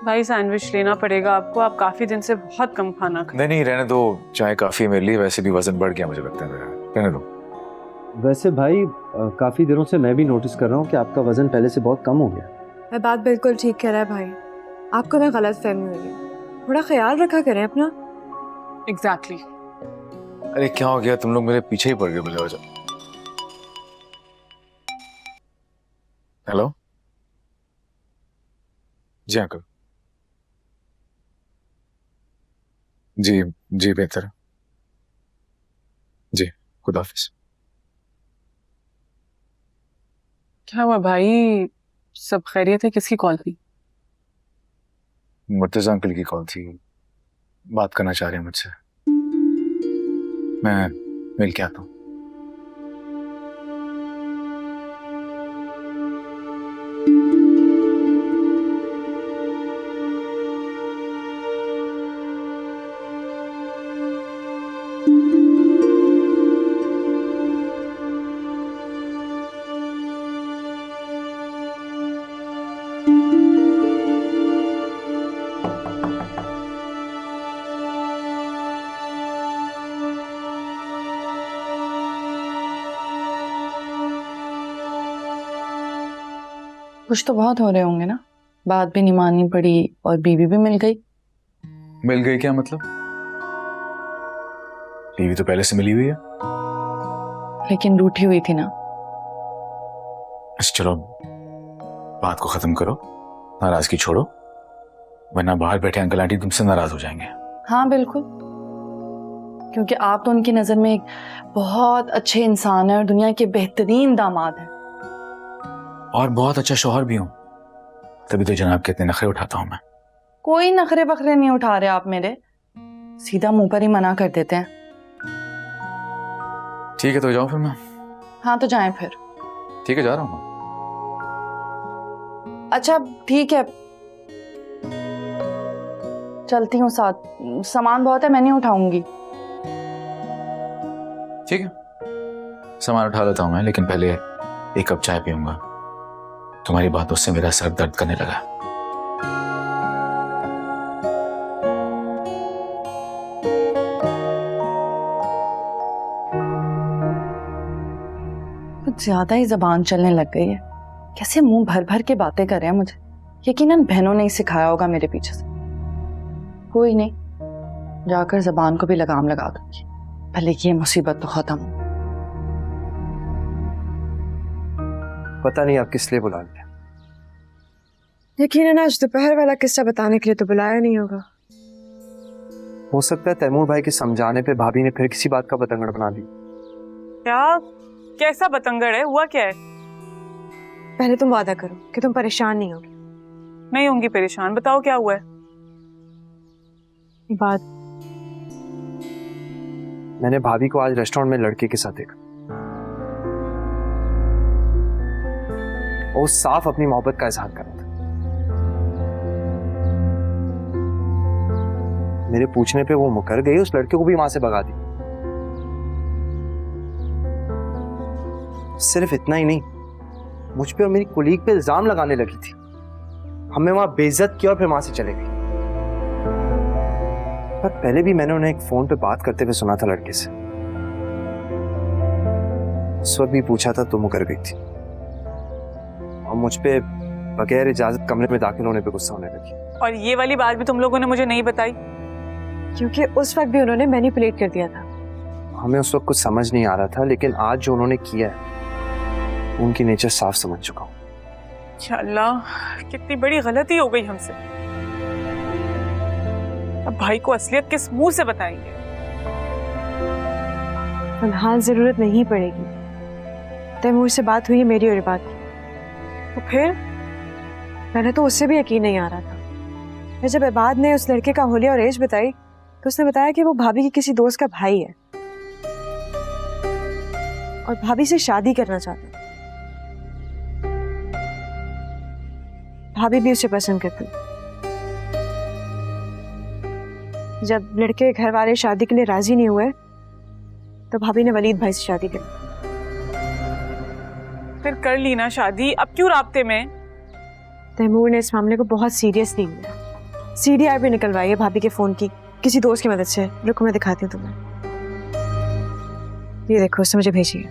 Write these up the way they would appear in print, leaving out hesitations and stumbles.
भाई सैंडविच लेना पड़ेगा आपको, आप काफी दिन से बहुत कम खाना खाए। नहीं नहीं रहने दो, चाय काफी है मेरे लिए, वैसे भी वजन बढ़ गया मुझे लगता है मेरा, रहने दो। वैसे भाई काफी दिनों से मैं भी नोटिस कर रहा हूँ कि आपका वजन पहले से बहुत कम हो गया। मैं बात बिल्कुल ठीक कह रहा है भाई, आपको मैं गलत फहमी हुई है, थोड़ा ख्याल रखा करें अपना। एग्जैक्टली। अरे क्या हो गया, तुम लोग मेरे पीछे ही पड़ गए बिला वजह। हेलो जी अंकल। जी जी बेहतर जी, खुदा हाफिज। क्या हुआ भाई, सब खैरियत है? किसकी कॉल थी? मुर्तजा अंकल की कॉल थी, बात करना चाह रहे हैं मुझसे, मैं मिल के आता हूँ। कुछ तो बहुत हो रहे होंगे ना, बात भी नहीं माननी पड़ी और बीवी भी मिल गई। मिल गई क्या मतलब? बीवी तो पहले से मिली हुई है। लेकिन रूठी हुई थी ना। अच्छा चलो बात को खत्म करो, नाराजगी छोड़ो, वरना बाहर बैठे अंकल आंटी तुमसे नाराज हो जाएंगे। हाँ बिल्कुल, क्योंकि आप तो उनकी नजर में एक बहुत अच्छे इंसान है और दुनिया के बेहतरीन दामाद हैं और बहुत अच्छा शौहर भी हूं, तभी तो जनाब के इतने नखरे उठाता हूं मैं। कोई नखरे बखरे नहीं उठा रहे आप मेरे, सीधा मुंह पर ही मना कर देते हैं। ठीक है तो जाओ फिर मैं। हाँ तो जाएं फिर। ठीक है जा रहा हूँ। अच्छा ठीक है, चलती हूँ साथ, सामान बहुत है मैं नहीं उठाऊंगी। ठीक है सामान उठा लेता हूँ मैं, लेकिन पहले एक कप चाय पीऊंगा, तुम्हारी बातों से मेरा सर दर्द करने लगा। कुछ ज्यादा ही जबान चलने लग गई है, कैसे मुंह भर भर के बातें कर रहे हैं मुझे। यकीनन बहनों ने ही सिखाया होगा मेरे पीछे से। कोई नहीं, जाकर जबान को भी लगाम लगा दूंगी, भले ये मुसीबत तो खत्म हो। पता नहीं आप किस लिए बुला लिया। यकीनन आज दोपहर वाला किस्सा बताने के लिए तो बुलाया नहीं होगा। हो सकता है तैमूर भाई के समझाने पे भाभी ने फिर किसी बात का बतंगड़ बना दी। क्या? कैसा बतंगड़ है? हुआ क्या है? पहले तुम वादा करो कि तुम परेशान नहीं होगी। नहीं होंगी परेशान, बताओ क्या हुआ है? बात, मैंने भाभी को आज रेस्टोरेंट में लड़के के साथ देखा, वो साफ अपनी मोहब्बत का इजहार कर रहा था। मेरे पूछने पे वो मुकर गई, उस लड़के को भी वहां से भगा दी। सिर्फ इतना ही नहीं, मुझ पे और मेरी कुलीग पे इल्जाम लगाने लगी थी। हमें वहां बेइज्जत किया और फिर वहां से चले गई। पर पहले भी मैंने उन्हें एक फोन पे बात करते हुए सुना था लड़के से। उस वक्त भी पूछा था तो मुकर गई थी और मुझ पे बगैर इजाजत कमरे में दाखिल होने पे गुस्सा होने लगी। और ये वाली बात भी तुम लोगों ने मुझे नहीं बताई? क्योंकि उस वक्त भी उन्होंने मैनिपुलेट कर दिया था। हमें उस वक्त कुछ समझ नहीं आ रहा था, लेकिन आज जो उन्होंने किया है उनकी नेचर साफ समझ चुका हूँ। अल्लाह, कितनी बड़ी गलती हो गई हमसे। अब भाई को असलियत किस मुंह से बताएंगे? फिलहाल जरूरत नहीं पड़ेगी। तैमूर से बात हुई है मेरी और बात की, तो फिर पहले तो उससे भी यकीन नहीं आ रहा था। फिर जब इबाद ने उस लड़के का होलिया और एज बताई तो उसने बताया कि वो भाभी की किसी दोस्त का भाई है और भाभी से शादी करना चाहता है। भाभी भी उसे पसंद करती। जब लड़के घर वाले शादी के लिए राजी नहीं हुए तो भाभी ने वलीद भाई से शादी कर ली। फिर कर ली ना शादी, अब क्यों राब्ते में? तैमूर ने इस मामले को बहुत सीरियसली लिया CDR भी निकलवाई है भाभी के फोन की किसी दोस्त की मदद से। रुको मैं दिखाती हूँ तुम्हें। ये देखो, उसने मुझे भेजी है।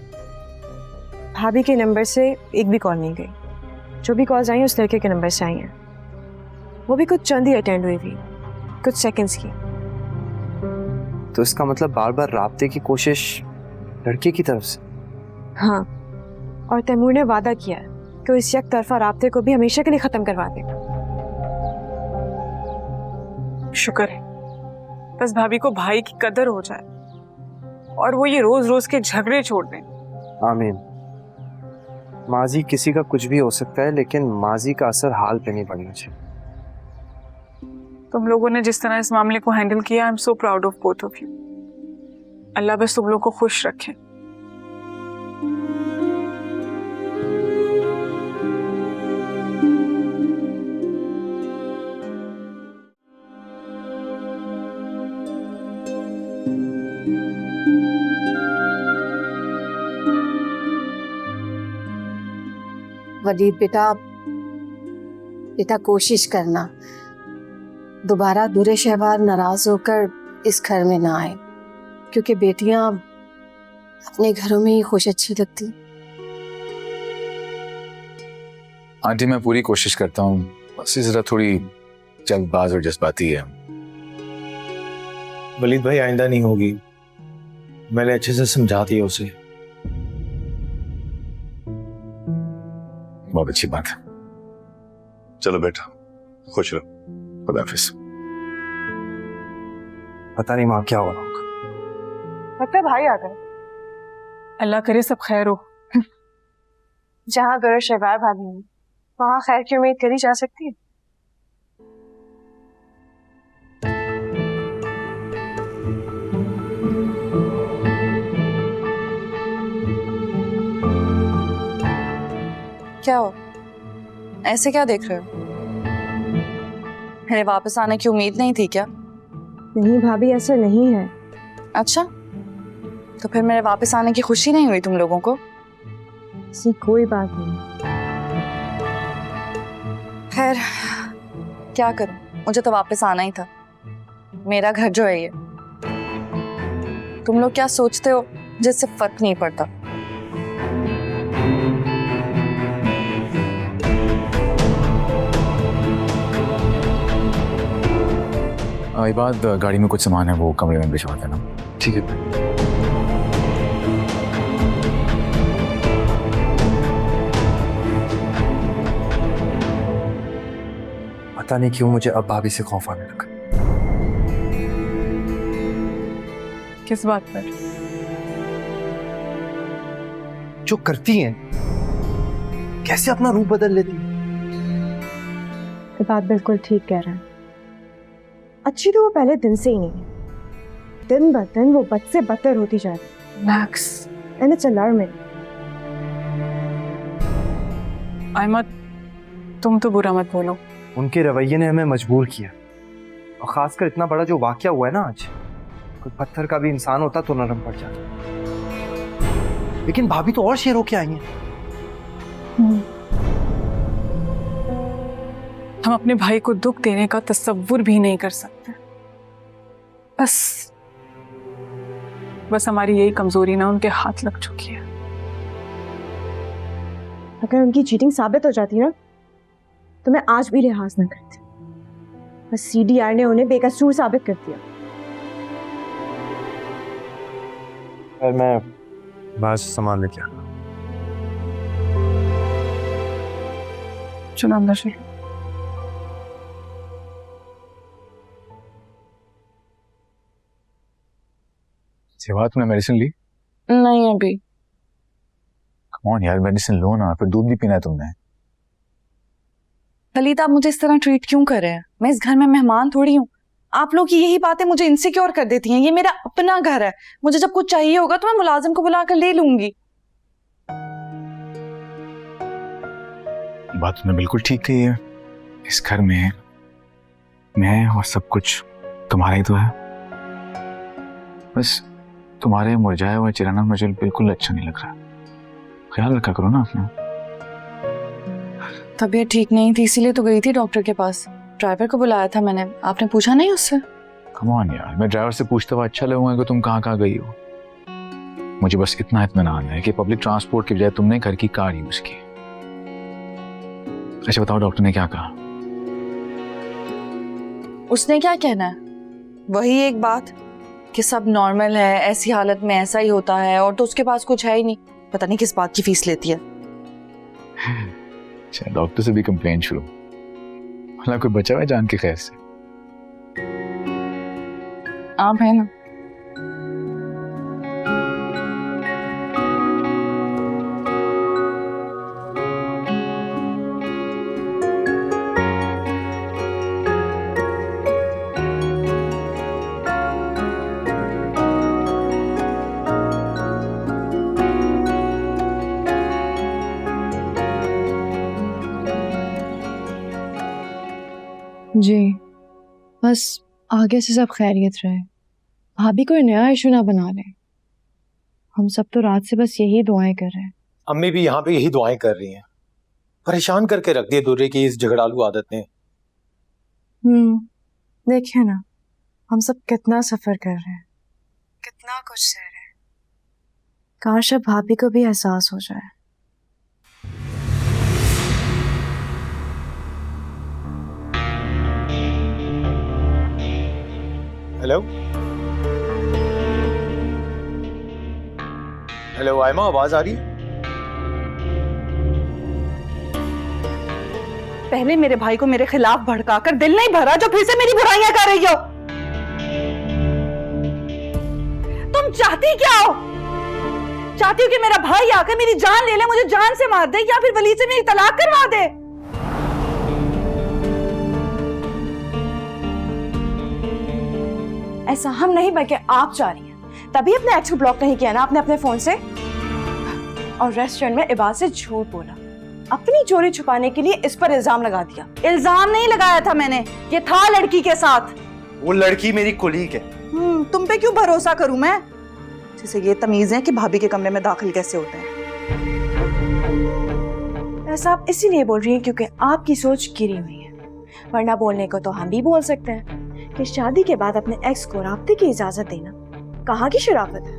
भाभी के नंबर से एक भी कॉल नहीं गई। जो भी कॉल्स आई हैं उस लड़के के नंबर से आई हैं, वो भी कुछ चंद ही अटेंड हुई थी, कुछ सेकंड्स की। तो इसका मतलब बार बार राब्ते की कोशिश लड़के की तरफ से। हाँ, और तैमूर ने वादा किया है कि वो इस एक तरफा राब्ते को भी हमेशा के लिए खत्म करवा देगा। शुक्र है बस भाभी को भाई की कदर हो जाए और वो ये रोज रोज के झगड़े छोड़ दें। आमीन। माजी किसी का कुछ भी हो सकता है, लेकिन माजी का असर हाल पे नहीं पड़ना चाहिए। तुम लोगों ने जिस तरह इस मामले को हैंडल किया, I am so proud of both of you. Allah बस तुम लोग को खुश रखे। वलीद बेटा, बेटा कोशिश करना दोबारा बुरे शहवार नाराज होकर इस घर में ना आए, क्योंकि बेटियां अपने घरों में ही खुश अच्छी लगती। आंटी मैं पूरी कोशिश करता हूँ, बस ये जरा थोड़ी जल्दबाज और जज्बाती है। वलीद भाई आइंदा नहीं होगी, मैंने अच्छे से समझा दिया उसे। बहुत अच्छी बात है। चलो बेटा, खुश रहो। खुदा हाफिज। पता नहीं माँ क्या हो रहा होगा। लगता है भाई आ गए। अल्लाह करे सब खैर हो। जहाँ गौर शहबार भाभी हैं, वहाँ खैर की उम्मीद करी जा सकती है। क्या हो, ऐसे क्या देख रहे हो? मेरे वापस आने की उम्मीद नहीं थी क्या? नहीं भाभी, ऐसा नहीं है। अच्छा, तो फिर मेरे वापस आने की खुशी नहीं हुई तुम लोगों को? ऐसी कोई बात नहीं। खैर क्या करूं, मुझे तो वापस आना ही था। मेरा घर जो है ये, तुम लोग क्या सोचते हो जिससे फर्क नहीं पड़ता। इबाद गाड़ी में कुछ सामान है, वो कमरे में भिजवा देना। ठीक है। पता नहीं क्यों मुझे अब भाभी से खौफ आने लगा। किस बात पर? जो करती हैं, कैसे अपना रूप बदल लेती हैं। ये बात बिल्कुल ठीक कह रहा है। अच्छी तो वो पहले दिन से ही नहीं है, दिन ब दिन वो बद से बदतर होती जा रही है। Max, and it's alarming. Ahmed तुम तो बुरा मत बोलो। उनके रवैये ने हमें मजबूर किया, और खासकर इतना बड़ा जो वाकया हुआ है ना आज, कोई पत्थर का भी इंसान होता तो नरम पड़ जाता। लेकिन भाभी तो और शेर होके आई हैं। हम अपने भाई को दुख देने का तसव्वुर भी नहीं कर सकते। बस हमारी यही कमजोरी ना उनके हाथ लग चुकी है। अगर उनकी चीटिंग साबित हो जाती ना, तो मैं आज भी लिहाज न करती। बस CDR ने उन्हें बेकसूर साबित कर दिया। मैं बाहर से सामान लेके आया। चलो अंदर चलो। सेवा, तुमने मेडिसिन ली? नहीं अभी। कम ऑन यार, मेडिसिन लो ना, फिर दूध भी पीना है तुमने। वलीद, आप मुझे इस तरह ट्रीट क्यों कर रहे हैं? मैं इस घर में मेहमान थोड़ी हूँ। आप लोग की यही बातें मुझे इनसिक्योर कर देती हैं। ये मेरा अपना घर है, मुझे जब कुछ चाहिए होगा तो मैं मुलाजिम को बुलाकर ले लूंगी। बात तुमने बिल्कुल ठीक कही है। इस घर में मैं और सब कुछ तुम्हारा ही तो है। बस तुम्हारे मुरझाए हुए चेहरा मुझे बिल्कुल अच्छा नहीं लग रहा। ख्याल रखा करो ना अपना। तबीयत ठीक नहीं थी, इसीलिए तो गई थी डॉक्टर के पास। ड्राइवर को बुलाया था मैंने, आपने पूछा नहीं उससे? कम ऑन यार, मैं ड्राइवर से पूछता हुआ अच्छा लगूंगा कि तुम कहाँ कहाँ गई हो। मुझे बस इतना इत्मीनान है कि पब्लिक ट्रांसपोर्ट की बजाय तुमने घर की कार यूज की। अच्छा बताओ, डॉक्टर ने क्या कहा? उसने क्या कहना है, वही एक बात कि सब नॉर्मल है, ऐसी हालत में ऐसा ही होता है, और तो उसके पास कुछ है ही नहीं। पता नहीं किस बात की फीस लेती है। अच्छा, डॉक्टर से भी कंप्लेंट शुरू? मतलब कोई बचा हुआ है जान के खैर से? आप है ना। जी बस आगे से सब खैरियत रहे, भाभी कोई नया इशू ना बना ले। हम सब तो रात से बस यही दुआएं कर रहे हैं। अम्मी भी यहाँ पे यही दुआएं कर रही हैं। परेशान करके रख दिए दुर्रे की इस झगड़ालू आदत ने। देखिए ना, हम सब कितना सफर कर रहे हैं, कितना कुछ सह रहे हैं। काश अब भाभी को भी एहसास हो जाए। हेलो हेलो आयमा, आवाज आ रही है? पहले मेरे भाई को मेरे खिलाफ भड़काकर दिल नहीं भरा जो फिर से मेरी बुराइयां कर रही हो। तुम चाहती क्या हो? चाहती हो कि मेरा भाई आकर मेरी जान ले ले, मुझे जान से मार दे, या फिर वलीद से मेरी तलाक करवा दे? ऐसा हम नहीं बल्कि आप चाह रही हैं, तभी अपने एक्स को ब्लॉक नहीं किया ना आपने अपने फोन से, और रेस्टोरेंट में इबाद से झूठ बोला, अपनी चोरी छुपाने के लिए इस पर इल्जाम लगा दिया। इल्जाम नहीं लगाया था मैंने, ये था लड़की के साथ। वो लड़की मेरी कोलीग है। तुम पे क्यों भरोसा करूं मैं, जिसे ये तमीज है कि भाभी के कमरे में दाखिल कैसे होते हैं। ऐसा आप इसीलिए बोल रही हैं क्योंकि आपकी सोच गिरी हुई है, वरना बोलने को तो हम भी बोल सकते हैं कि शादी के बाद अपने एक्स को राब्ते की इजाजत देना कहाँ की शराफत है।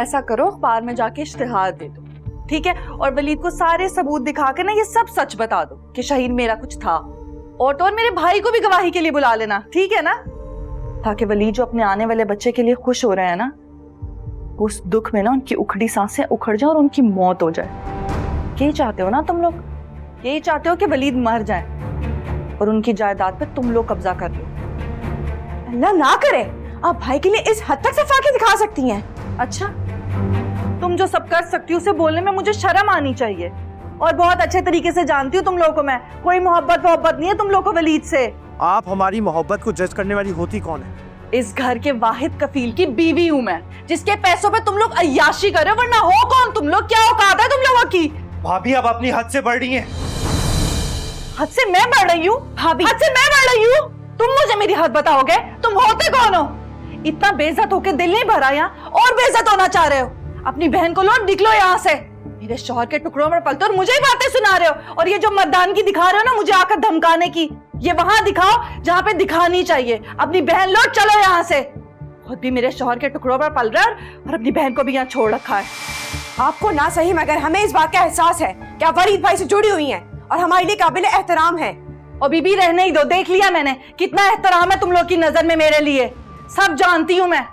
ऐसा करो, अखबार में जाके इश्तिहार दे दो, ठीक है, और वलीद को सारे सबूत दिखा के ना ये सब सच बता दो कि शहीन मेरा कुछ था, और तो और मेरे भाई को भी गवाही के लिए बुला लेना, ठीक है ना, ताकि वलीद जो अपने आने वाले बच्चे के लिए खुश हो रहे हैं ना, उस दुख में ना उनकी उखड़ी सांसें उखड़ जाए और उनकी मौत हो जाए। यही चाहते हो ना तुम लोग? यही चाहते हो कि वलीद मर जाए और उनकी जायदाद पे तुम लोग कब्जा कर लो? अल्लाह ना करे, आप भाई के लिए इस हद तक सफाकी दिखा सकती हैं। अच्छा, तुम जो सब कर सकती हो उसे बोलने में मुझे शर्म आनी चाहिए, और बहुत अच्छे तरीके से जानती हूँ तुम लोगों को मैं, कोई मोहब्बत नहीं है तुम लोगों को वलीद से। आप हमारी मोहब्बत को जज करने वाली होती कौन है? इस घर के वाहिद कफील की बीवी हूँ मैं, जिसके पैसों पे तुम लोग अय्याशी कर रहे हो, वरना हो कौन तुम लोग? क्या औकात है तुम लोगों की? भाभी आप अपनी हद से बढ़ रही हैं। हद से मैं बढ़ रही हूँ? भाभी हद से मैं बढ़ रही हूँ? तुम मुझे मेरी हद बताओगे? तुम होते कौन हो? इतना बेइज्जत होके दिल नहीं भरा यहाँ, और बेइज्जत होना चाह रहे हो? अपनी बहन को लो, निकलो यहाँ से। मेरे शौहर के टुकड़ों में पलते और मुझे ही बातें सुना रहे हो, और ये जो मर्दानगी दिखा रहे हो ना मुझे आकर धमकाने की, ये वहां दिखाओ जहाँ पे दिखानी चाहिए। अपनी बहन लो, चलो यहाँ से। खुद भी मेरे शौहर के टुकड़ों पर पल रहा है और अपनी बहन को भी यहाँ छोड़ रखा है। आपको ना सही मगर हमें इस बात का एहसास है कि आप वलीद भाई से जुड़ी हुई हैं और हमारे लिए काबिल एहतराम है। और बीबी रहने ही दो, देख लिया मैंने कितना एहतराम है तुम लोग की नजर में मेरे लिए, सब जानती हूँ मैं।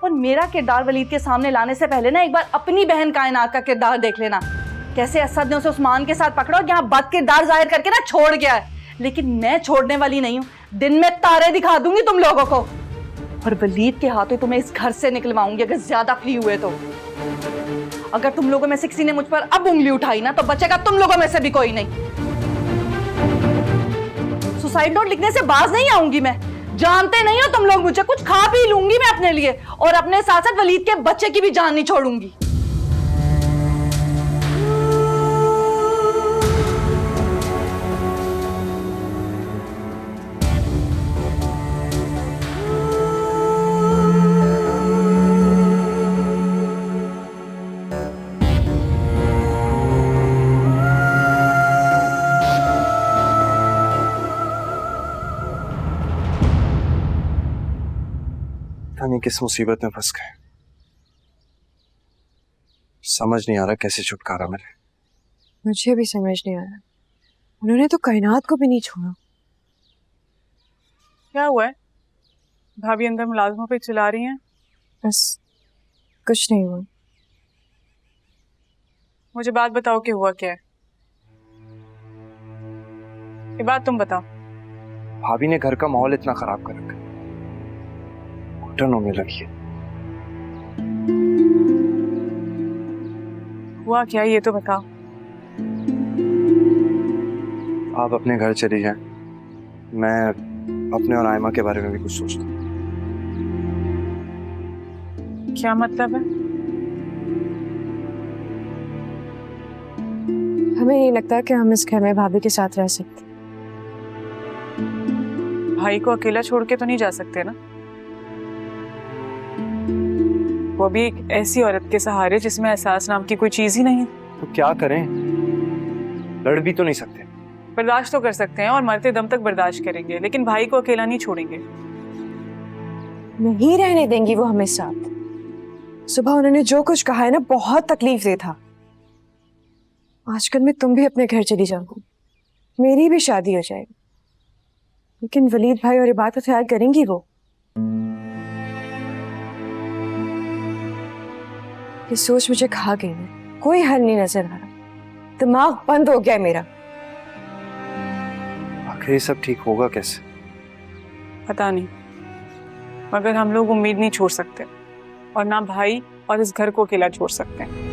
और मेरा किरदार वलीद के सामने लाने से पहले ना एक बार अपनी बहन कायनात का किरदार देख लेना, कैसे असद ने उसे उस्मान के साथ पकड़ा और यहाँ बद किरदार जाहिर करके ना छोड़ गया है। लेकिन मैं छोड़ने वाली नहीं हूँ, दिन में तारे दिखा दूंगी तुम लोगों को, और वलीद के हाथों तुम्हें इस घर से निकलवाऊंगी अगर ज्यादा फ्री हुए तो। अगर तुम लोगों में से किसी ने मुझ पर अब उंगली उठाई ना तो बचेगा तुम लोगों में से भी कोई नहीं। सुसाइड नोट लिखने से बाज नहीं आऊंगी मैं, जानते नहीं हो तुम लोग मुझे, कुछ खा पी लूंगी मैं अपने लिए, और अपने साथ साथ वलीद के बच्चे की भी जान नहीं छोड़ूंगी। पता नहीं किस मुसीबत में फंस गए। समझ नहीं आ रहा कैसे छुटकारा मिले। मुझे भी समझ नहीं आ रहा, उन्होंने तो कायनात को भी नहीं छोड़ा। क्या हुआ है? भाभी अंदर मुलाजमों पे चिल्ला रही हैं। बस कुछ नहीं हुआ। मुझे बात बताओ कि हुआ क्या है। ये बात तुम बताओ। भाभी ने घर का माहौल इतना खराब कर रखा है, घुटन होने लगी है। हुआ क्या ये तो बताओ। आप अपने घर चली जाएं, मैं अपने और आयमा के बारे में भी कुछ सोचता हूँ। क्या मतलब है? हमें नहीं लगता कि हम इस घर में भाभी के साथ रह सकते। भाई को अकेला छोड़ के तो नहीं जा सकते ना, वो भी एक ऐसी औरत के सहारे जिसमें एहसास नाम की कोई चीज ही नहीं है। तो क्या करें, लड़ भी तो नहीं सकते। बर्दाश्त तो कर सकते हैं और मरते दम तक बर्दाश्त करेंगे, लेकिन भाई को अकेला नहीं छोड़ेंगे। नहीं रहने देंगी वो हमें साथ। सुबह उन्होंने जो कुछ कहा है ना, बहुत तकलीफ दे था। आजकल में तुम भी अपने घर चली जाओगी, मेरी भी शादी हो जाएगी, लेकिन वलीद भाई और इबादत ख्याल करेंगी वो? ये सोच मुझे खा गई है, कोई हल नहीं नजर आ रहा, दिमाग बंद हो गया मेरा। आखिर ये सब ठीक होगा कैसे? पता नहीं, मगर हम लोग उम्मीद नहीं छोड़ सकते, और ना भाई और इस घर को अकेला छोड़ सकते हैं।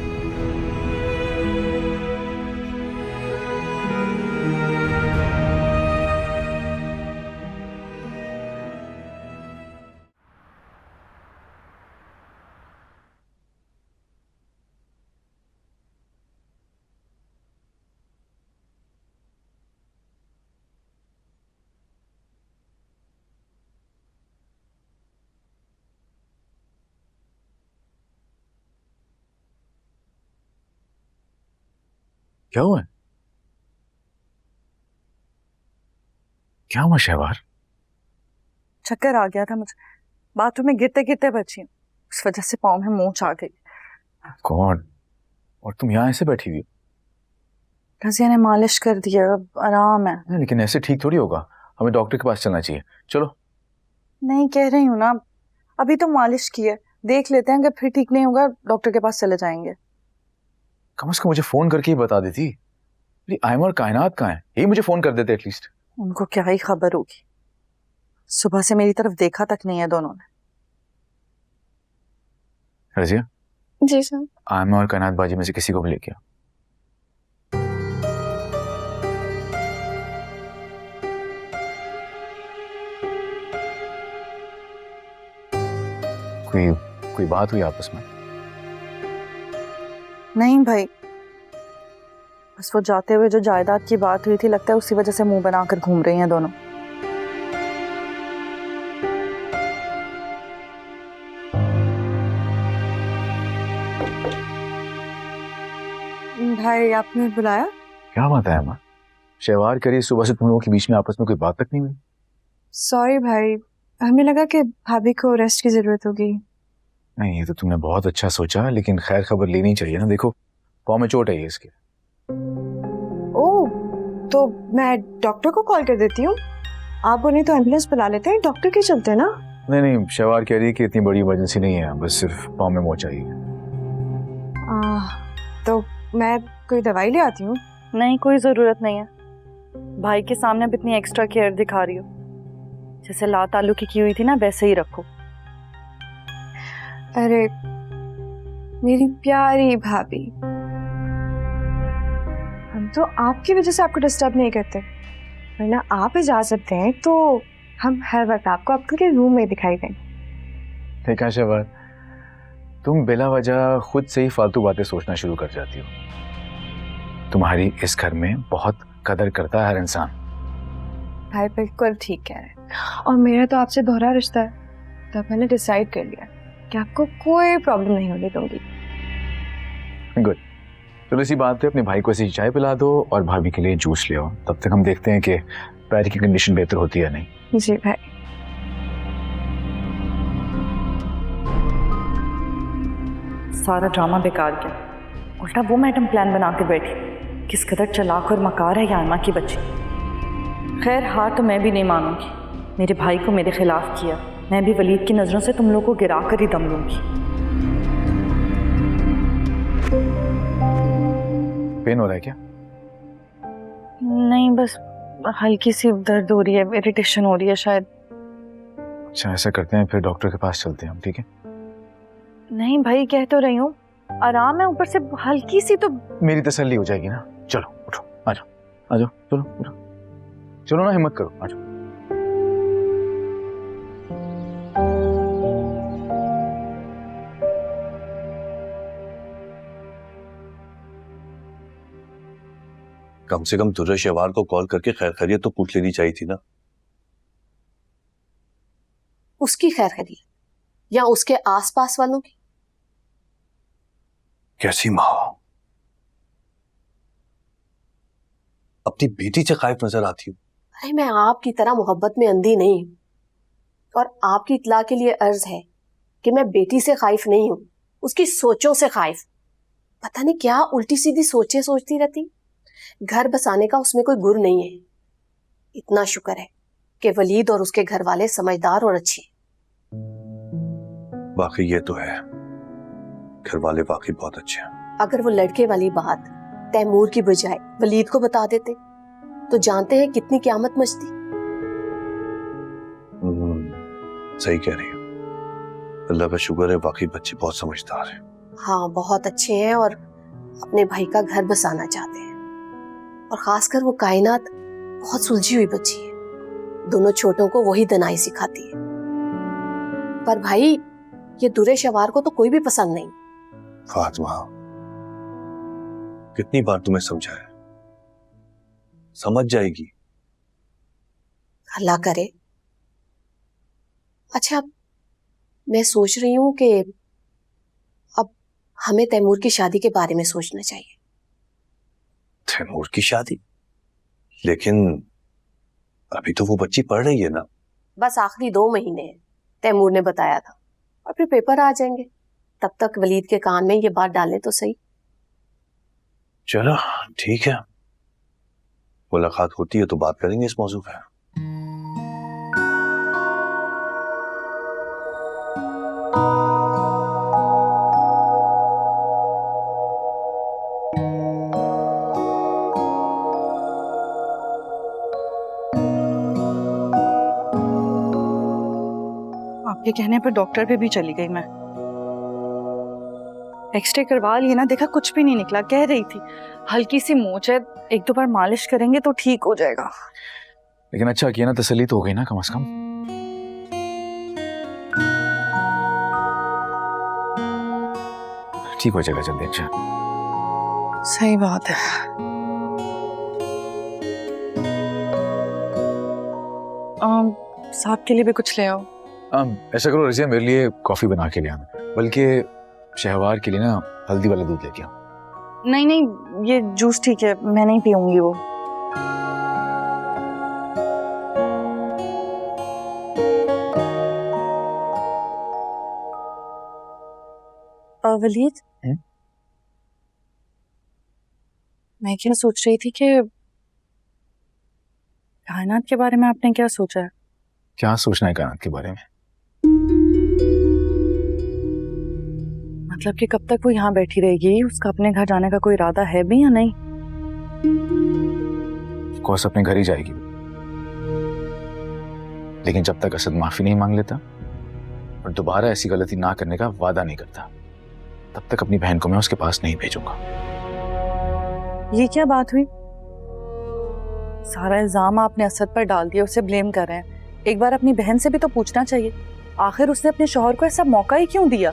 क्या हुआ? क्या हुआ शहवार? चक्कर आ गया था मुझे, बाथरूम में गिरते गिरते बची हूँ, उस वजह से पाँव में मोच आ गई। गॉड, और तुम यहाँ ऐसे बैठी हुई हो? रजिया ने मालिश कर दिया, अब आराम है। नहीं, लेकिन ऐसे ठीक थोड़ी होगा, हमें डॉक्टर के पास चलना चाहिए। चलो। नहीं कह रही हूँ ना, अभी तो मालिश की है, देख लेते हैं, अगर फिर ठीक नहीं होगा डॉक्टर के पास चले जाएंगे। कम से कम मुझे फोन करके ही बता देती। मेरी आयमा और कायनात कहाँ है, यही मुझे फोन कर देते एटलीस्ट। उनको क्या ही खबर होगी, सुबह से मेरी तरफ देखा तक नहीं है दोनों ने। रजिया, जी सर। आयमा और कायनात बाजी में से किसी को भी लेके आओ। कोई बात हुई आपस में? नहीं भाई, बस वो जाते हुए जो जायदाद की बात हुई थी, लगता है उसी वजह से मुंह बनाकर घूम रही हैं दोनों। भाई आपने बुलाया? क्या बात है अम्मा, शहवार करिए सुबह से तुम लोगों के बीच में आपस में कोई बात तक नहीं हुई। सॉरी भाई, हमें लगा कि भाभी को रेस्ट की जरूरत होगी। नहीं, ये तो तुमने बहुत अच्छा सोचा, लेकिन खैर खबर लेनी चाहिए ना। देखो पाँव में चोट है ये इसके। ओह, तो मैं डॉक्टर को कॉल कर देती हूँ, आप उन्हें तो एम्बुलेंस बुला लेते हैं, डॉक्टर के चलते ना। नहीं, शहवार कह रही है कि इतनी बड़ी इमरजेंसी नहीं है, बस सिर्फ पाँव में मोच आई है। तो मैं कोई दवाई ले आती हूँ। नहीं, कोई जरूरत नहीं है, भाई के सामने अब इतनी एक्स्ट्रा केयर दिखा रही हो, जैसे ला ताल्लुकी की हुई थी ना वैसे ही रखो। अरे मेरी प्यारी भाभी, हम तो आपकी वजह से आपको डिस्टर्ब नहीं करते, वरना आप इजाजत दें तो हम हर वक्त आपको आपके रूम में दिखाई दें। ठीक है शहवार, तुम बिला वजह खुद से ही फालतू बातें सोचना शुरू कर जाती हो। तुम्हारी इस घर में बहुत कदर करता है हर इंसान। भाई बिल्कुल ठीक कह रहे हैं, और मेरा तो आपसे दोहरा रिश्ता है, तब मैंने डिसाइड कर लिया कि आपको कोई प्रॉब्लम नहीं होने दूंगी। गुड, चलो इसी बात पे अपने भाई को ऐसी चाय पिला दो और भाभी के लिए जूस ले आओ। तब तक हम देखते हैं कि पैर की कंडीशन बेहतर होती है नहीं। जी भाई। सारा ड्रामा बेकार गया। उल्टा वो मैडम प्लान बना के बैठी। किस कदर चालाक और मकार है यारमा की बच्ची। खैर हार तो मैं भी नहीं मानूंगी। मेरे भाई को मेरे खिलाफ किया, मैं भी वलीद की नज़रों से तुम लोगों को गिरा कर ही दम लूंगी। पेन हो रहा है क्या? नहीं, बस हल्की सी दर्द हो रही है, इरिटेशन हो रही है शायद। अच्छा ऐसा करते हैं, फिर डॉक्टर के पास चलते हैं हम, ठीक है? नहीं भाई, कह तो रही हूँ आराम है, ऊपर से हल्की सी तो। मेरी तसल्ली हो जाएगी ना। चलो उठो, आ जाओ आ जाओ, चलो उठो, चलो ना, हिम्मत करो, आ जाओ। कम से कम दुर्र शहवार को कॉल करके खैर खैरियत तो पूछ लेनी चाहिए थी ना। उसकी खैर खैरियत या उसके आसपास वालों की? कैसी माँ हो, अपनी बेटी से खाइफ नजर आती हूँ। अरे मैं आपकी तरह मोहब्बत में अंधी नहीं, और आपकी इत्ला के लिए अर्ज है कि मैं बेटी से खाइफ नहीं हूं, उसकी सोचों से खाइफ। पता नहीं क्या उल्टी सीधी सोचें सोचती रहती। घर बसाने का उसमें कोई गुर नहीं है। इतना शुक्र है कि वलीद और उसके घर वाले समझदार और अच्छे। बाकी ये तो है, घर वाले वाकई बहुत अच्छे हैं। अगर वो लड़के वाली बात तैमूर की बजाय वलीद को बता देते तो जानते हैं कितनी क़यामत मचती। सही कह रही हो। अल्लाह का शुक्र है, वाकई बच्चे बहुत समझदार हैं। हाँ बहुत अच्छे हैं, और अपने भाई का घर बसाना चाहते हैं। और खासकर वो कायनात बहुत सुलझी हुई बच्ची है। दोनों छोटों को वही दनाई सिखाती है। पर भाई ये दुरे शवार को तो कोई भी पसंद नहीं। फातिमा, कितनी बार तुम्हें समझाया, समझ जाएगी। अल्लाह करे। अच्छा मैं सोच रही हूं कि अब हमें तैमूर की शादी के बारे में सोचना चाहिए। तैमूर की शादी? लेकिन अभी तो वो बच्ची पढ़ रही है ना। बस आखिरी 2 महीने हैं, तैमूर ने बताया था, और फिर पेपर आ जाएंगे। तब तक वलीद के कान में ये बात डालें तो सही। चलो ठीक है, मुलाकात होती है तो बात करेंगे इस मौजू पे। आपके कहने पर डॉक्टर पे भी चली गई मैं। एक्सरे करवा लिए ना, देखा कुछ भी नहीं निकला। कह रही थी हल्की सी मोच है, 1-2 बार मालिश करेंगे तो ठीक हो जाएगा। लेकिन अच्छा किया ना, तसल्ली तो हो गई ना कम से कम। ठीक हो जाएगा जल्दी। अच्छा सही बात है। साहब के लिए भी कुछ ले आओ। ऐसा करो रजिया, मेरे लिए कॉफी बना के ले आना, बल्कि शहवार के लिए ना हल्दी वाला दूध लेके आओ। नहीं नहीं, ये जूस ठीक है, मैं नहीं पीऊंगी वो। वलीद, मैं क्या सोच रही थी कि कायनात के बारे में आपने क्या सोचा है? क्या सोचना है कायनात के बारे में? मतलब कि कब तक वो यहाँ बैठी रहेगी? उसका अपने घर जाने का कोई इरादा है भी या नहीं? कोर्स अपने घर ही जाएगी, लेकिन जब तक असद माफी नहीं मांग लेता और दोबारा ऐसी गलती ना करने का वादा नहीं करता, तब तक अपनी बहन को मैं उसके पास नहीं भेजूंगा। ये क्या बात हुई? सारा इल्जाम आपने असद पर डाल दिया, उसे ब्लेम कर रहे हैं। एक बार अपनी बहन से भी तो पूछना चाहिए, आखिर उसने अपने शौहर को ऐसा मौका ही क्यों दिया?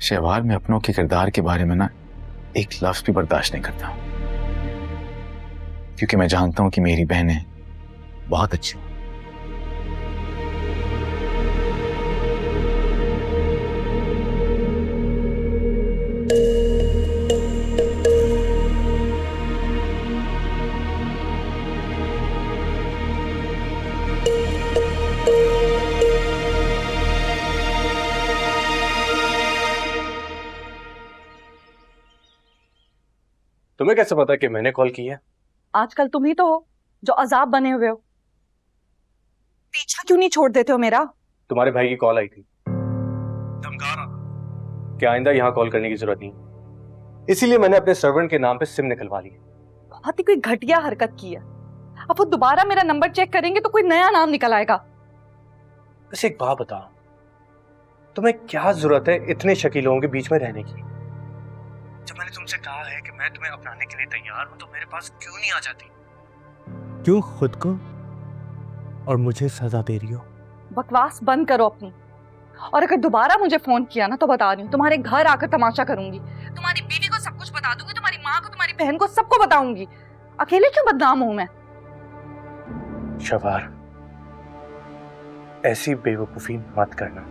शहवार में अपनों के किरदार के बारे में ना एक लफ्ज भी बर्दाश्त नहीं करता, क्योंकि मैं जानता हूं कि मेरी बहनें बहुत अच्छी हैं। तुम्हें कैसे पता कि मैंने कॉल की है? आजकल तुम ही तो हो जो अजाब बने हुए हो। पीछा क्यों नहीं छोड़ देते हो मेरा? तुम्हारे भाई की कॉल आई थी, धमका रहा था कि आइंदा यहाँ कॉल करने की जरूरत नहीं, इसीलिए मैंने अपने सर्वेंट के नाम पे सिम निकलवा ली। बहुत ही कोई घटिया हरकत की है। अब वो दोबारा मेरा नंबर चेक करेंगे तो कोई नया नाम निकल आएगा। बस एक बात बता, तुम्हें क्या जरूरत है इतने शकी लोगों के बीच में रहने की? जब मैंने तुमसे कहा है कि मैं तुम्हें अपनाने के लिए तैयार हूं, तो मेरे पास क्यों नहीं आ जाती? क्यों खुद को और मुझे सजा दे रही हो? बकवास बंद करो अपनी। और अगर दोबारा मुझे फोन किया ना तो बता रही हूँ, तुम्हारे घर आकर तमाशा करूंगी। तुम्हारी बीवी को सब कुछ बता दूंगी, तुम्हारी माँ को, तुम्हारी बहन को, सबको बताऊंगी। अकेले क्यों बदनाम हूं मैं? शबार, ऐसी बेवकूफी मत करना।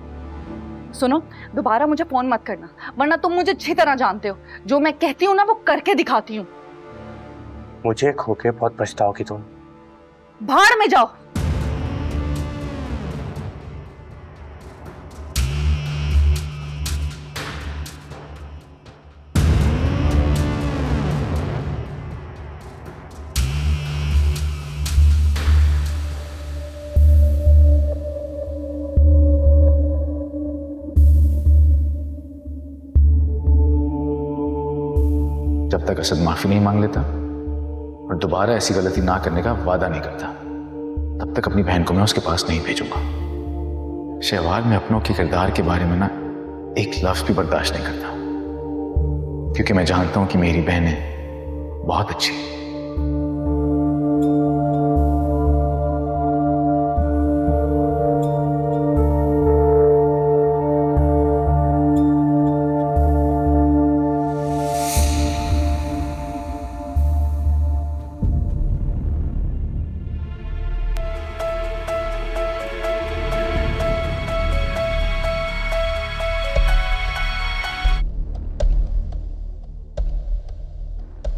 सुनो, दोबारा मुझे फोन मत करना, वरना तुम मुझे अच्छी तरह जानते हो। जो मैं कहती हूँ ना वो करके दिखाती हूँ। मुझे खो के बहुत पछताओगी तुम। भाड़ में जाओ। जब तक असद माफी नहीं मांग लेता और दोबारा ऐसी गलती ना करने का वादा नहीं करता, तब तक अपनी बहन को मैं उसके पास नहीं भेजूंगा। शहवार में अपनों के किरदार के बारे में ना एक लफ्ज भी बर्दाश्त नहीं करता, क्योंकि मैं जानता हूं कि मेरी बहनें बहुत अच्छी हैं।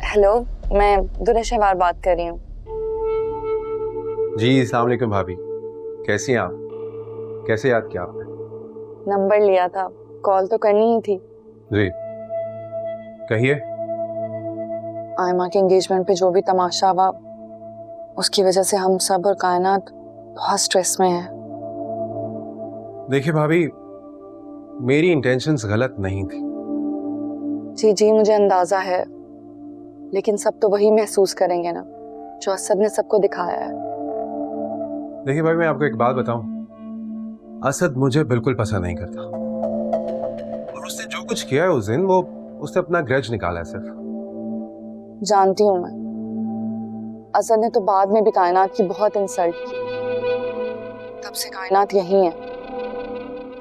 हेलो, मैं दुरे शहवार बात कर रही हूँ। जी अस्सलाम वालेकुम भाभी, कैसी हैं आप? कैसे याद किया आपने? नंबर लिया था, कॉल तो करनी ही थी। जी कहिए। आयमा के एंगेजमेंट पे जो भी तमाशा हुआ, उसकी वजह से हम सब और कायनात बहुत स्ट्रेस में है। देखिए भाभी, मेरी इंटेंशंस गलत नहीं थी। जी जी, मुझे अंदाजा है, लेकिन सब तो वही महसूस करेंगे ना जो असद ने सबको दिखाया है। देखिए भाई, मैं आपको एक बात बताऊं, असद मुझे बिल्कुल पसंद नहीं करता, और उसने जो कुछ किया है उस दिन, वो उसने अपना ग्रज निकाला है सिर्फ। जानती हूँ मैं, असद ने तो बाद में भी कायनात की बहुत इंसल्ट की। तब से कायनात यही है।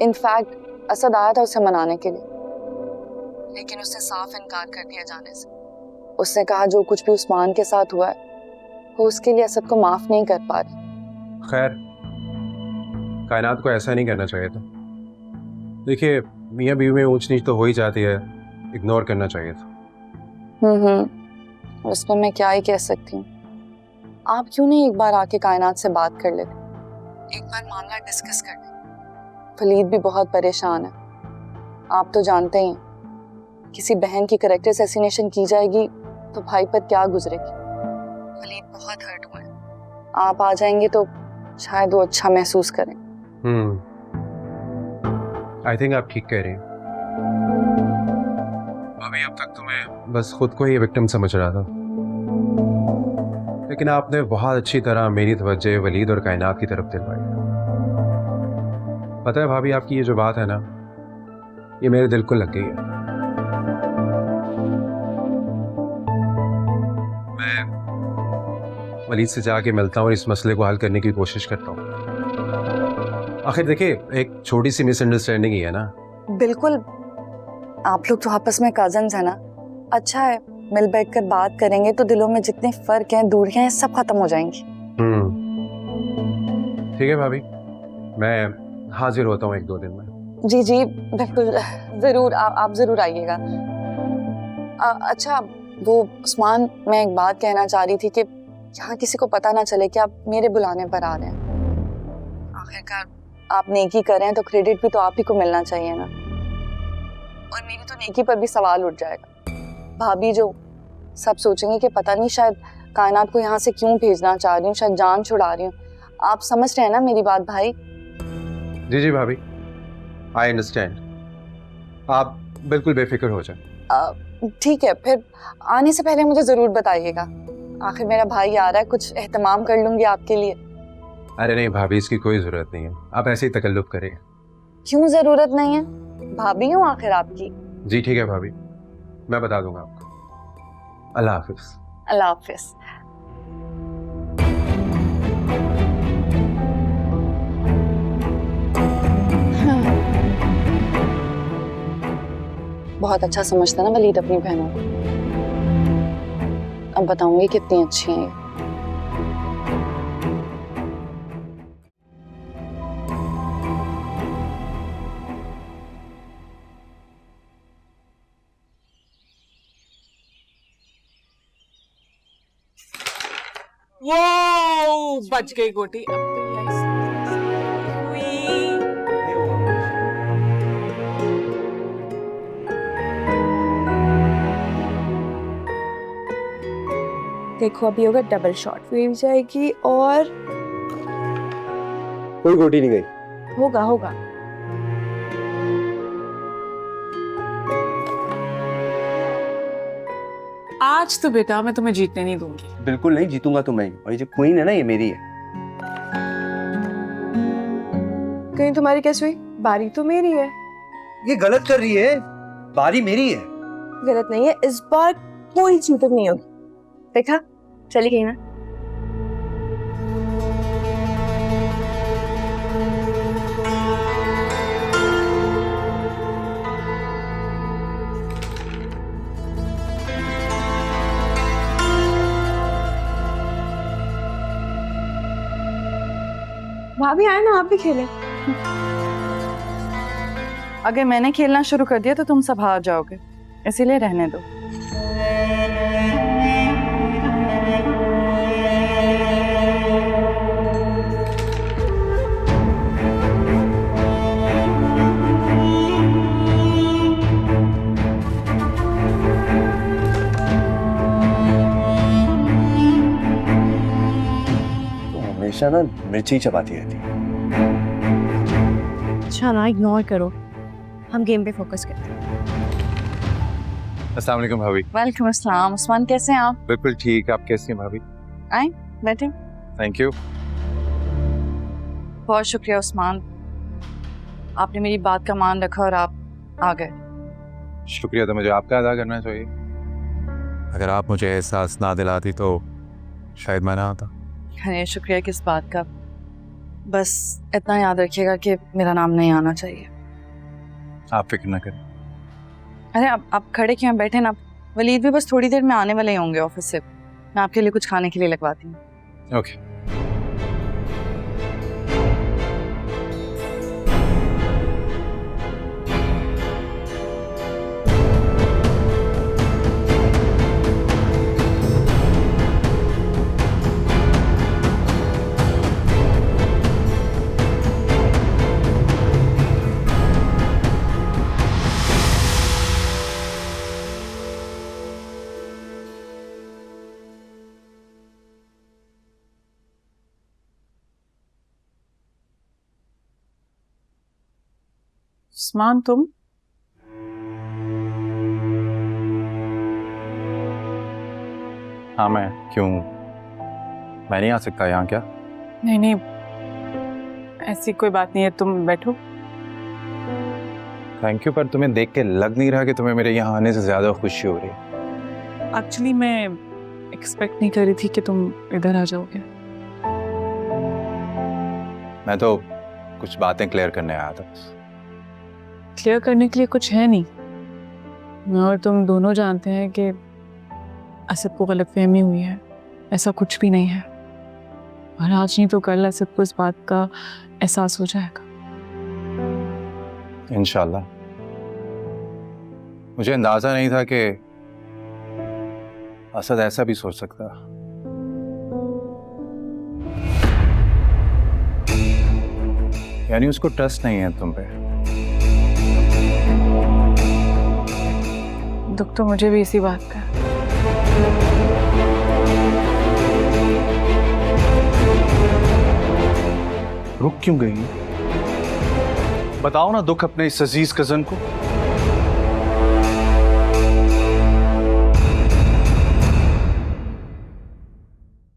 इनफैक्ट असद आया था उसे मनाने के लिए, लेकिन उसने साफ इनकार कर दिया जाने से। उसने कहा जो कुछ भी उस्मान के साथ हुआ है वो उसके लिए असद को माफ नहीं कर पा रही। खैर, कायनात को ऐसा नहीं करना चाहिए था। देखिए, मियाँ बीवी में ऊंच नीच तो हो ही जाती है, इग्नोर करना चाहिए था। उस पर मैं क्या ही कह सकती हूँ। आप क्यों नहीं एक बार आके कायनात से बात कर लेते, एक बार मामला डिस्कस कर लेते। वलीद भी बहुत परेशान है, आप तो जानते ही हैं, किसी बहन की कैरेक्टर असैसिनेशन की जाएगी तो भाई पर क्या गुजरेगी। वलीद बहुत हर्ट हुआ है, आप आ जाएंगे तो शायद वो अच्छा महसूस करें। आई थिंक आप ठीक कह रही हैं। अभी अब तक तो मैं बस खुद को ही विक्टिम समझ रहा था, लेकिन आपने बहुत अच्छी तरह मेरी तवज्जो वलीद और कायनात की तरफ दिलवाई। पता है भाभी, आपकी ये जो बात है ना, ये मेरे दिल को लग गई है। मैं वलीद से जाके मिलता हूँ और इस मसले को हल करने की कोशिश करता हूँ। आखिर देखिए, एक छोटी सी मिसअंडरस्टैंडिंग ही है ना। बिल्कुल, आप लोग तो आपस में कजन्स है ना। अच्छा है, मिल बैठकर बात करेंगे तो दिलों में जितने फर्क हैं, दूरियां हैं, सब खत्म हो जाएंगी। ठीक है भाभी, मैं हाजिर होता हूँ 1-2 दिन में। जी जी बिल्कुल, जरूर आप जरूर आइएगा। अच्छा, वो उस्मान, मैं एक बात कहना चाह रही थी कि यहाँ किसी को पता ना चले कि आप मेरे बुलाने पर आ रहे हैं। आखिरकार आप नेकी कर रहे हैं तो क्रेडिट भी तो आप ही को मिलना चाहिए ना। और मेरी तो नेकी पर भी सवाल उठ जाएगा। भाभी जो सब सोचेंगे कि पता नहीं शायद कायनात को यहाँ से क्यों भेजना चाह रही हूँ, शायद जान छुड़ा रही हूँ। आप समझ रहे हैं ना मेरी बात भाई? जी जी भाभी, आई अंडरस्टैंड। आप बिल्कुल बेफिक्र हो जाए। ठीक है, फिर आने से पहले मुझे जरूर बताइएगा। आखिर मेरा भाई आ रहा है, कुछ एहतमाम कर लूंगी आपके लिए। अरे नहीं भाभी, इसकी कोई जरूरत नहीं है, आप ऐसे ही तकल्लुफ करिए। क्यों जरूरत नहीं है? भाभी हूँ आखिर आपकी। जी ठीक है भाभी, मैं बता दूंगा आपको। अल्लाह हाफिज। अल्लाह हाफिज। बहुत अच्छा समझता ना वलीद अपनी बहनों को। अब बताऊंगी कितनी अच्छी हैं ये। वो बच गई गोटी। अब तो यस हुई। देखो अभी होगा डबल शॉट, वेव जाएगी और कोई गोटी नहीं गई। होगा होगा। आज तो बेटा मैं तुम्हें जीतने नहीं दूंगी। बिल्कुल नहीं जीतूंगा तो मैं ही। और ये जो क्वीन है ना, ये मेरी है। कहीं तुम्हारी कैसे हुई? बारी तो मेरी है। ये गलत कर रही है, बारी मेरी है। गलत नहीं है, इस बार कोई चीटिंग नहीं होगी। देखा, चली गई ना। भाभी आए ना, आप भी खेलें। अगर मैंने खेलना शुरू कर दिया तो तुम सब हार जाओगे, इसीलिए रहने दो। हमेशा ना मिर्ची चबाती रहती है। अच्छा ना, इग्नोर करो, हम गेम पे फोकस करते हैं। अस्सलाम वालेकुम भाभी। वेलकम अस्सलाम। उस्मान कैसे हैं आप? बिल्कुल ठीक, आप कैसी हैं भाभी? आए बैठे। Thank you. बहुत शुक्रिया उस्मान, आपने मेरी बात का मान रखा और आप आ गए। शुक्रिया तो मुझे आपका अदा करना चाहिए। अगर आप मुझे एहसास ना दिलाती तो शायद मैं ना आता। अरे शुक्रिया किस बात का, बस इतना याद रखिएगा कि मेरा नाम नहीं आना चाहिए। आप फिक्र ना करें। अरे आप खड़े क्यों हैं? बैठे ना। वलीद भी बस थोड़ी देर में आने वाले ही होंगे ऑफिस से, मैं आपके लिए कुछ खाने के लिए लगवाती हूँ। ओके। उस्मान तुम? हाँ मैं क्यों, मैं नहीं आ सकता यहाँ क्या? नहीं नहीं, ऐसी कोई बात नहीं है, तुम बैठो। थैंक यू, पर तुम्हें देख के लग नहीं रहा कि तुम्हें मेरे यहाँ आने से ज्यादा खुशी हो रही है। एक्चुअली मैं एक्सपेक्ट नहीं कर रही थी कि तुम इधर आ जाओगे। मैं तो कुछ बातें क्लियर करने आया था। क्लियर करने के लिए कुछ है नहीं। मैं और तुम दोनों जानते हैं कि असद को गलतफहमी हुई है, ऐसा कुछ भी नहीं है। और आज नहीं तो कल असद को इस बात का एहसास हो जाएगा। इंशाल्लाह। मुझे अंदाजा नहीं था कि असद ऐसा भी सोच सकता। यानी उसको ट्रस्ट नहीं है तुम पे। दुख तो मुझे भी इसी बात का है। रुक क्यों गई? बताओ ना दुख अपने इस अजीज कजन को।